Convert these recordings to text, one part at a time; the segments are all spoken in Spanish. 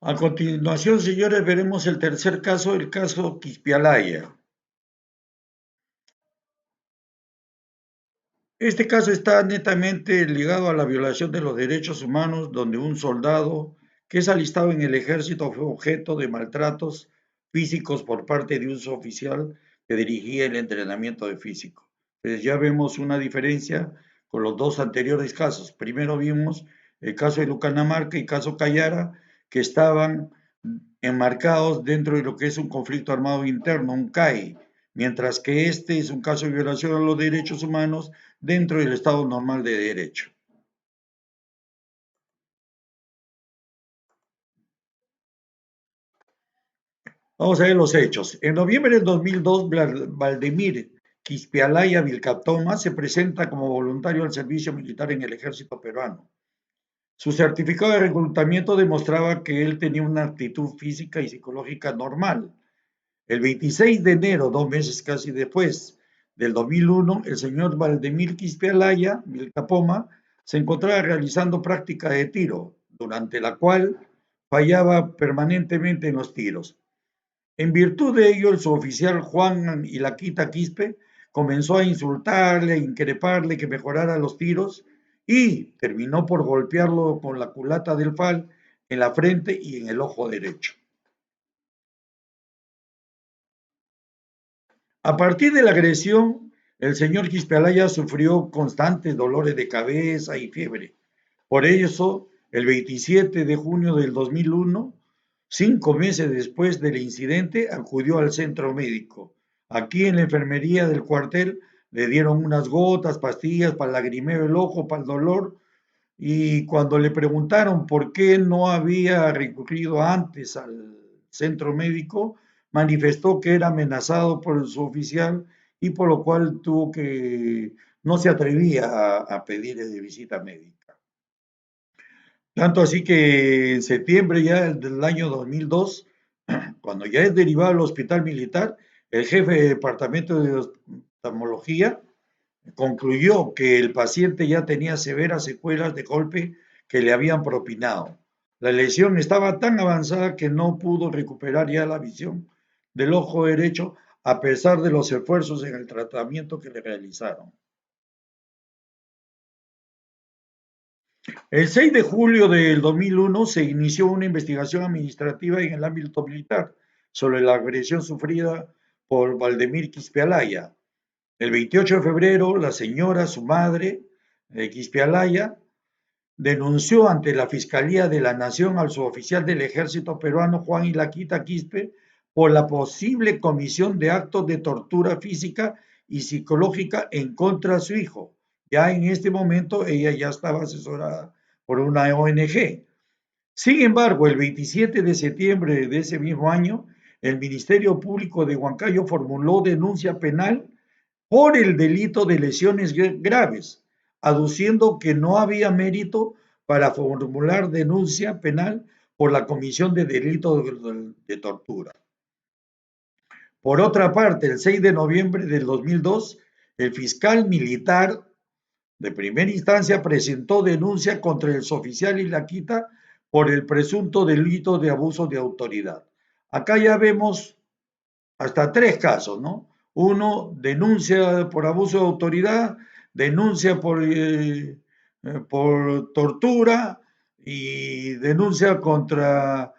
A continuación, señores, veremos el tercer caso, el caso Quispialaya. Este caso está netamente ligado a la violación de los derechos humanos, donde un soldado que es alistado en el ejército fue objeto de maltratos físicos por parte de un suboficial que dirigía el entrenamiento de físico. Entonces ya vemos una diferencia con los dos anteriores casos. Primero vimos el caso de Lucanamarca y el caso Callara, que estaban enmarcados dentro de lo que es un conflicto armado interno, un CAI, mientras que este es un caso de violación a los derechos humanos dentro del Estado normal de derecho. Vamos a ver los hechos. En noviembre del 2002, Valdemir Quispialaya Vilcatoma se presenta como voluntario al servicio militar en el ejército peruano. Su certificado de reclutamiento demostraba que él tenía una actitud física y psicológica normal. El 26 de enero, 2 meses casi después del 2001, el señor Valdemir Quispialaya Vilcapoma se encontraba realizando práctica de tiro, durante la cual fallaba permanentemente en los tiros. En virtud de ello, el suboficial Juan Ilaquita Quispe comenzó a insultarle, a increparle que mejorara los tiros y terminó por golpearlo con la culata del FAL en la frente y en el ojo derecho. A partir de la agresión, el señor Quispalaya sufrió constantes dolores de cabeza y fiebre. Por eso, el 27 de junio del 2001, 5 meses después del incidente, acudió al centro médico. Aquí en la enfermería del cuartel le dieron unas gotas, pastillas para el lagrimeo del ojo, para el dolor, y cuando le preguntaron por qué no había recurrido antes al centro médico, manifestó que era amenazado por el suboficial y por lo cual no se atrevía a pedir visita médica. Tanto así que en septiembre ya del año 2002, cuando ya es derivado al hospital militar, el jefe de departamento de oftalmología concluyó que el paciente ya tenía severas secuelas de golpe que le habían propinado. La lesión estaba tan avanzada que no pudo recuperar ya la visión del ojo derecho a pesar de los esfuerzos en el tratamiento que le realizaron. El 6 de julio del 2001 se inició una investigación administrativa en el ámbito militar sobre la agresión sufrida por Valdemir Quispialaya. El 28 de febrero, la señora, su madre, Quispialaya, denunció ante la Fiscalía de la Nación al suboficial del ejército peruano Juan Ilaquita Quispe por la posible comisión de actos de tortura física y psicológica en contra de su hijo. Ya en este momento ella ya estaba asesorada por una ONG. Sin embargo, el 27 de septiembre de ese mismo año, el Ministerio Público de Huancayo formuló denuncia penal por el delito de lesiones graves, aduciendo que no había mérito para formular denuncia penal por la comisión de delito de tortura. Por otra parte, el 6 de noviembre del 2002, el fiscal militar de primera instancia presentó denuncia contra el suboficial Ilaquita por el presunto delito de abuso de autoridad. Acá ya vemos hasta 3 casos, ¿no? Uno, denuncia por abuso de autoridad, denuncia por tortura y denuncia contra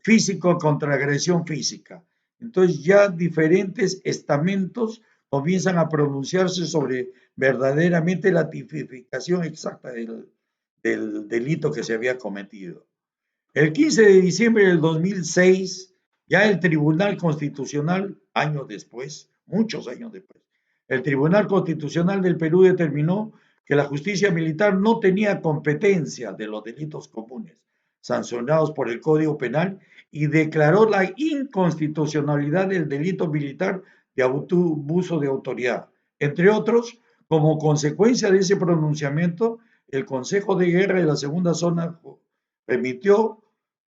físico, contra agresión física. Entonces ya diferentes estamentos comienzan a pronunciarse sobre verdaderamente la tipificación exacta del delito que se había cometido. El 15 de diciembre del 2006, ya el Tribunal Constitucional, años después, muchos años después, el Tribunal Constitucional del Perú determinó que la justicia militar no tenía competencia de los delitos comunes sancionados por el Código Penal y declaró la inconstitucionalidad del delito militar de abuso de autoridad. Entre otros, como consecuencia de ese pronunciamiento, el Consejo de Guerra de la Segunda Zona remitió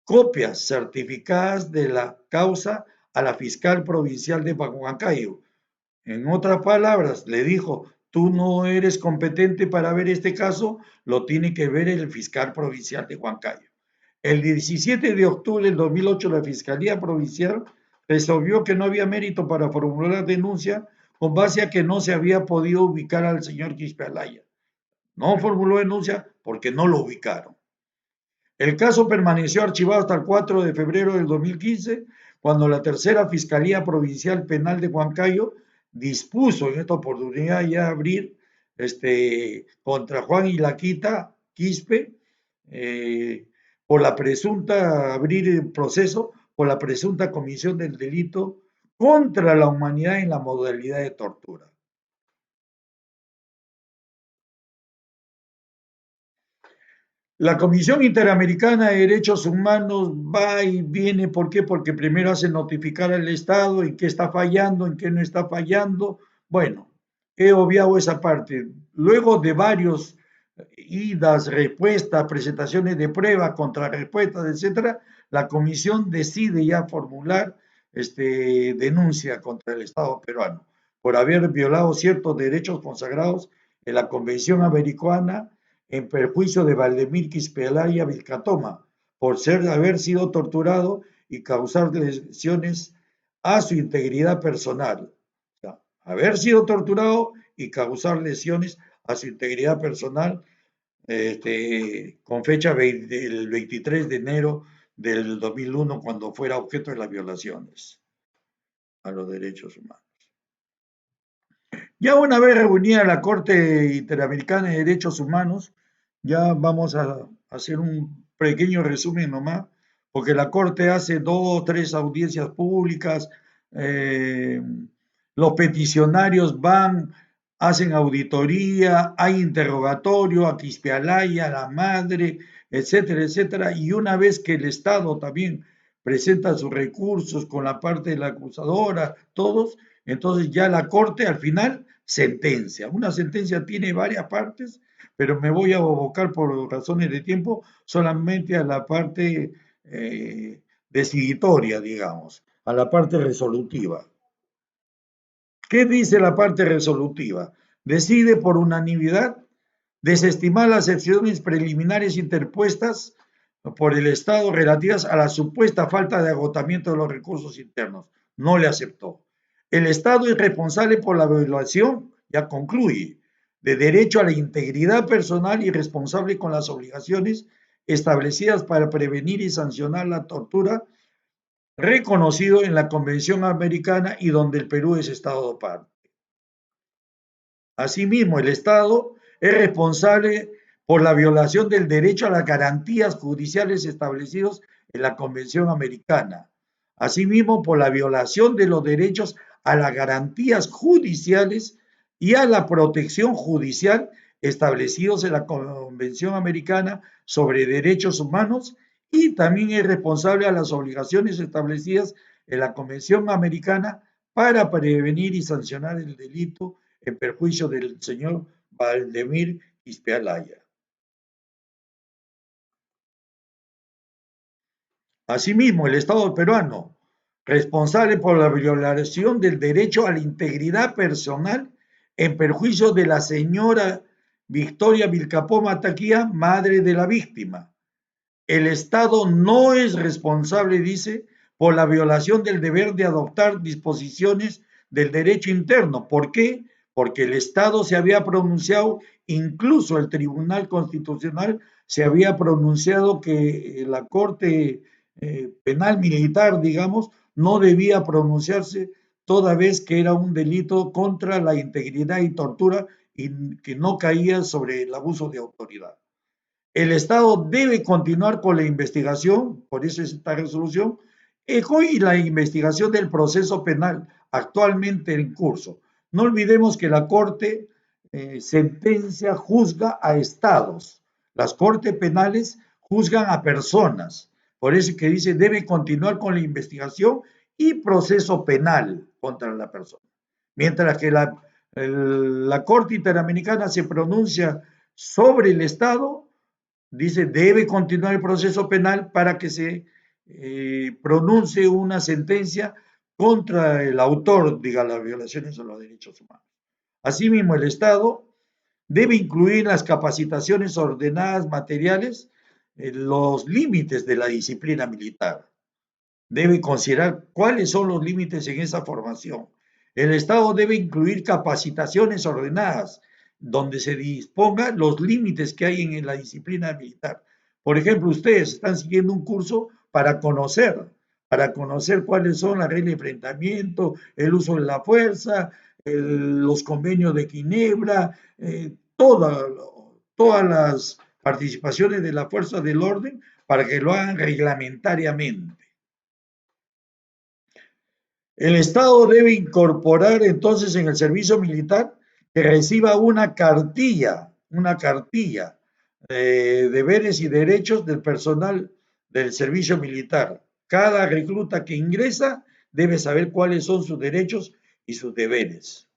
copias certificadas de la causa a la fiscal provincial de Huancayo. En otras palabras, le dijo, tú no eres competente para ver este caso, lo tiene que ver el fiscal provincial de Huancayo. El 17 de octubre del 2008, la Fiscalía Provincial resolvió que no había mérito para formular denuncia con base a que no se había podido ubicar al señor Quispe Alaya. No formuló denuncia porque no lo ubicaron. El caso permaneció archivado hasta el 4 de febrero del 2015, cuando la tercera Fiscalía Provincial Penal de Huancayo dispuso en esta oportunidad ya abrir contra Juan Ilaquita Quispe por la presunta, abrir el proceso por la presunta comisión del delito contra la humanidad en la modalidad de tortura. La Comisión Interamericana de Derechos Humanos va y viene, ¿por qué? Porque primero hace notificar al Estado en qué está fallando, en qué no está fallando. Bueno, he obviado esa parte. Luego de varios idas, respuestas, presentaciones de pruebas, contrarrespuestas, etcétera, la comisión decide ya formular denuncia contra el Estado peruano por haber violado ciertos derechos consagrados en la Convención Americana en perjuicio de Valdemir Quispe Vilcatoma por haber sido torturado y causar lesiones a su integridad personal. O sea, haber sido torturado y causar lesiones a su integridad personal con fecha del 23 de enero del 2001, cuando fuera objeto de las violaciones a los derechos humanos. Ya una vez reunida la Corte Interamericana de Derechos Humanos, ya vamos a hacer un pequeño resumen nomás, porque la Corte hace 2 o 3 audiencias públicas, los peticionarios van, hacen auditoría, hay interrogatorio a Quispe Alaya, a la madre, etcétera, etcétera, y una vez que el Estado también presenta sus recursos con la parte de la acusadora, todos, entonces ya la Corte al final sentencia. Una sentencia tiene varias partes, pero me voy a abocar por razones de tiempo solamente a la parte decisoria, digamos, a la parte resolutiva. ¿Qué dice la parte resolutiva? Decide por unanimidad desestimar las acciones preliminares interpuestas por el Estado relativas a la supuesta falta de agotamiento de los recursos internos. No le aceptó. El Estado es responsable por la violación, ya concluye, de derecho a la integridad personal y responsable con las obligaciones establecidas para prevenir y sancionar la tortura, reconocido en la Convención Americana y donde el Perú es Estado parte. Asimismo, el Estado es responsable por la violación del derecho a las garantías judiciales establecidos en la Convención Americana. Asimismo, por la violación de los derechos a las garantías judiciales y a la protección judicial establecidos en la Convención Americana sobre Derechos Humanos, y también es responsable a las obligaciones establecidas en la Convención Americana para prevenir y sancionar el delito en perjuicio del señor Valdemir Quispe Alaya. Asimismo, el Estado peruano, responsable por la violación del derecho a la integridad personal en perjuicio de la señora Victoria Vilcapoma Taquía, madre de la víctima. El Estado no es responsable, dice, por la violación del deber de adoptar disposiciones del derecho interno. ¿Por qué? Porque el Estado se había pronunciado, incluso el Tribunal Constitucional se había pronunciado que la Corte Penal Militar, digamos, no debía pronunciarse toda vez que era un delito contra la integridad y tortura y que no caía sobre el abuso de autoridad. El Estado debe continuar con la investigación, por eso es esta resolución, y la investigación del proceso penal actualmente en curso. No olvidemos que la Corte sentencia, juzga a estados. Las Cortes penales juzgan a personas. Por eso que dice, debe continuar con la investigación y proceso penal contra la persona. Mientras que la Corte Interamericana se pronuncia sobre el Estado, dice, debe continuar el proceso penal para que se pronuncie una sentencia contra el autor de las violaciones a los derechos humanos. Asimismo, el Estado debe incluir las capacitaciones ordenadas materiales los límites de la disciplina militar. Debe considerar cuáles son los límites en esa formación. El Estado debe incluir capacitaciones ordenadas donde se dispongan los límites que hay en la disciplina militar. Por ejemplo, ustedes están siguiendo un curso para conocer cuáles son las reglas de enfrentamiento, el uso de la fuerza, los convenios de Ginebra, todas las participaciones de la fuerza del orden para que lo hagan reglamentariamente. El Estado debe incorporar entonces en el servicio militar que reciba una cartilla de deberes y derechos del personal del servicio militar. Cada recluta que ingresa debe saber cuáles son sus derechos y sus deberes.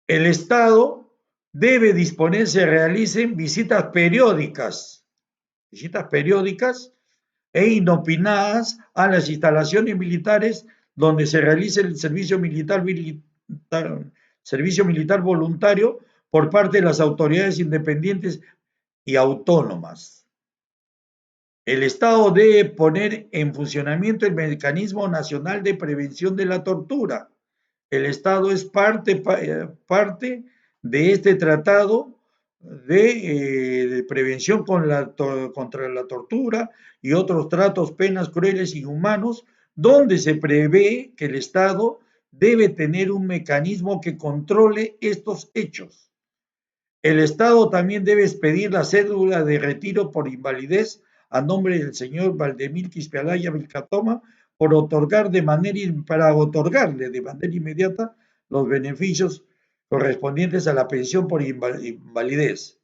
El Estado debe disponer se realicen visitas periódicas e inopinadas a las instalaciones militares donde se realice el servicio militar voluntario por parte de las autoridades independientes y autónomas. El Estado debe poner en funcionamiento el Mecanismo Nacional de Prevención de la Tortura. El Estado es parte de este tratado de prevención contra la tortura y otros tratos, penas crueles, inhumanos, donde se prevé que el Estado debe tener un mecanismo que controle estos hechos. El Estado también debe expedir la cédula de retiro por invalidez a nombre del señor Valdemir Quispealaya Vilcatoma para otorgarle de manera inmediata los beneficios correspondientes a la pensión por invalidez.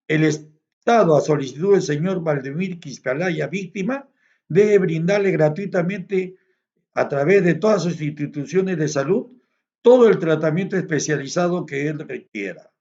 El Estado, a solicitud del señor Valdemir Quispealaya, víctima, debe brindarle gratuitamente a través de todas sus instituciones de salud todo el tratamiento especializado que él requiera.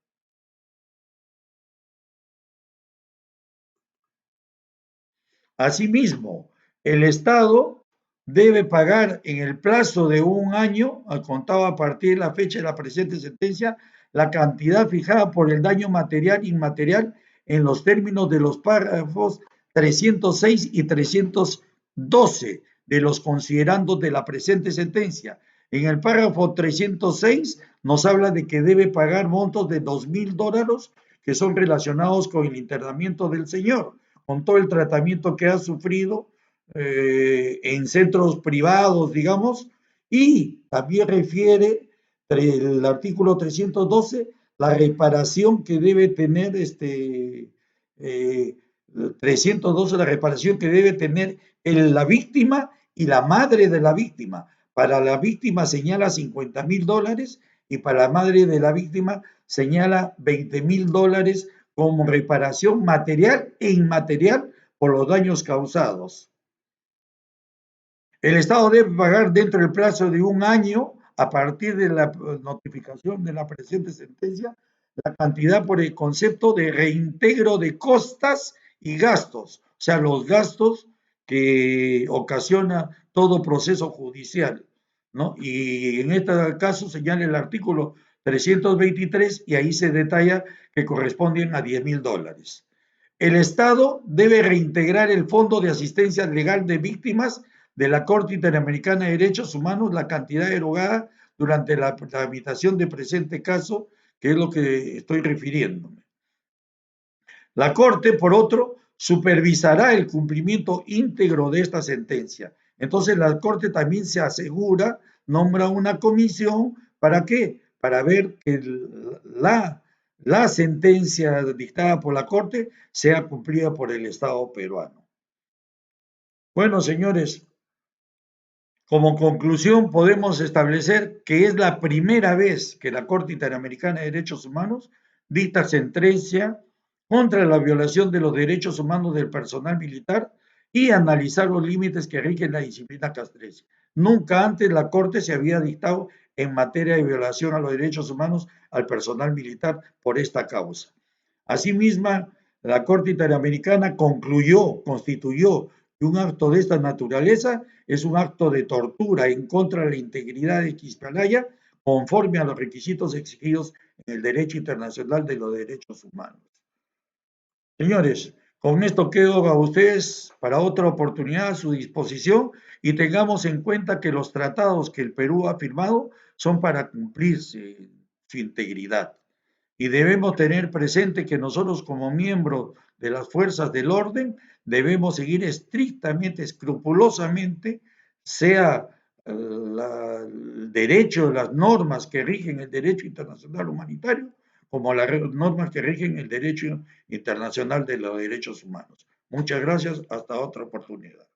Asimismo, el Estado debe pagar en el plazo de un año, al contado a partir de la fecha de la presente sentencia, la cantidad fijada por el daño material e inmaterial en los términos de los párrafos 306 y 312 de los considerandos de la presente sentencia. En el párrafo 306 nos habla de que debe pagar montos de $2,000 que son relacionados con el internamiento del señor, con todo el tratamiento que ha sufrido en centros privados, digamos, y también refiere el artículo 312 la reparación que debe tener 312 la reparación que debe tener la víctima y la madre de la víctima. Para la víctima señala $50,000 y para la madre de la víctima señala $20,000 como reparación material e inmaterial por los daños causados. El Estado debe pagar dentro del plazo de un año, a partir de la notificación de la presente sentencia, la cantidad por el concepto de reintegro de costas y gastos, o sea, los gastos que ocasiona todo proceso judicial, ¿no? Y en este caso señala el artículo 323 y ahí se detalla que corresponden a $10,000. El Estado debe reintegrar el Fondo de Asistencia Legal de Víctimas de la Corte Interamericana de Derechos Humanos la cantidad erogada durante la tramitación de presente caso, que es lo que estoy refiriéndome. La Corte, por otro, supervisará el cumplimiento íntegro de esta sentencia. Entonces la Corte también se asegura, nombra una comisión, ¿para qué? Para ver que la sentencia dictada por la Corte sea cumplida por el Estado peruano. Bueno, señores, como conclusión podemos establecer que es la primera vez que la Corte Interamericana de Derechos Humanos dicta sentencia contra la violación de los derechos humanos del personal militar y analizar los límites que rigen la disciplina castrense. Nunca antes la Corte se había dictado en materia de violación a los derechos humanos al personal militar por esta causa. Asimismo, la Corte Interamericana constituyó Y un acto de esta naturaleza es un acto de tortura en contra de la integridad de Quisquelaya, conforme a los requisitos exigidos en el derecho internacional de los derechos humanos. Señores, con esto quedo a ustedes para otra oportunidad a su disposición y tengamos en cuenta que los tratados que el Perú ha firmado son para cumplirse su integridad. Y debemos tener presente que nosotros como miembros de las fuerzas del orden debemos seguir estrictamente, escrupulosamente, sea el derecho, las normas que rigen el derecho internacional humanitario, como las normas que rigen el derecho internacional de los derechos humanos. Muchas gracias, hasta otra oportunidad.